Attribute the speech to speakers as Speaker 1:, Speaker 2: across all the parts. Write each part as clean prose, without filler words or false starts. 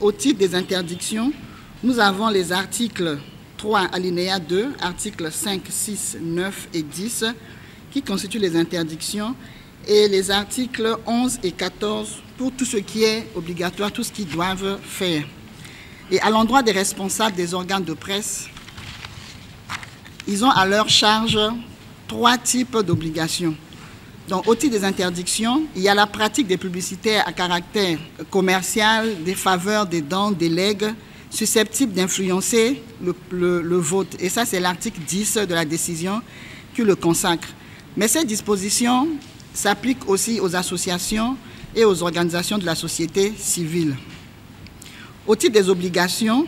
Speaker 1: Au titre des interdictions, nous avons les articles 3, alinéa 2, articles 5, 6, 9 et 10 qui constituent les interdictions et les articles 11 et 14 pour tout ce qui est obligatoire, tout ce qu'ils doivent faire. Et à l'endroit des responsables des organes de presse, ils ont à leur charge 3 types d'obligations. Donc, au titre des interdictions, il y a la pratique des publicités à caractère commercial, des faveurs, des dons, des legs, susceptibles d'influencer le vote. Et ça, c'est l'article 10 de la décision qui le consacre. Mais cette disposition s'applique aussi aux associations et aux organisations de la société civile. Au titre des obligations,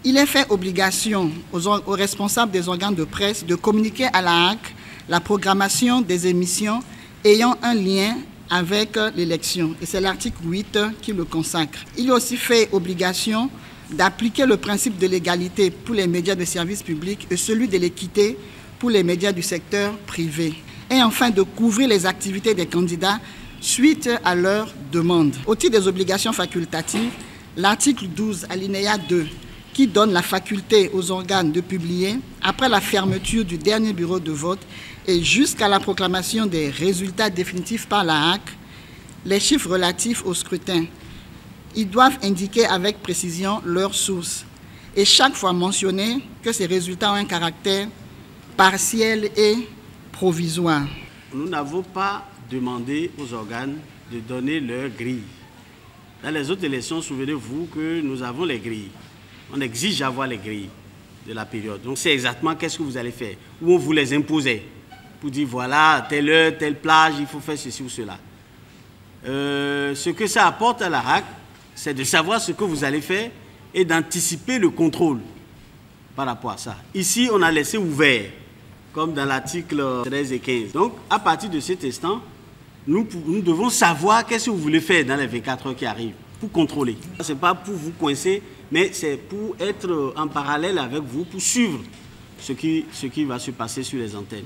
Speaker 1: il est fait obligation aux responsables des organes de presse de communiquer à la HAC la programmation des émissions ayant un lien avec l'élection. Et c'est l'article 8 qui le consacre. Il est aussi fait obligation d'appliquer le principe de l'égalité pour les médias de service public et celui de l'équité pour les médias du secteur privé. Et enfin, de couvrir les activités des candidats suite à leur demande. Au titre des obligations facultatives, l'article 12, alinéa 2, qui donne la faculté aux organes de publier, après la fermeture du dernier bureau de vote et jusqu'à la proclamation des résultats définitifs par la HAC, les chiffres relatifs au scrutin. Ils doivent indiquer avec précision leur source et chaque fois mentionner que ces résultats ont un caractère partiel et provisoire.
Speaker 2: Nous n'avons pas demandé aux organes de donner leur grille. Dans les autres élections, souvenez-vous que nous avons les grilles. On exige d'avoir les grilles de la période. Donc c'est exactement qu'est-ce que vous allez faire. Ou on vous les imposait pour dire voilà, telle heure, telle plage, il faut faire ceci ou cela. Ce que ça apporte à la HAC, c'est de savoir ce que vous allez faire et d'anticiper le contrôle par rapport à ça. Ici, on a laissé ouvert, comme dans l'article 13 et 15. Donc, à partir de cet instant, nous devons savoir qu'est-ce que vous voulez faire dans les 24 heures qui arrivent pour contrôler. Ce n'est pas pour vous coincer, mais c'est pour être en parallèle avec vous, pour suivre ce qui va se passer sur les antennes.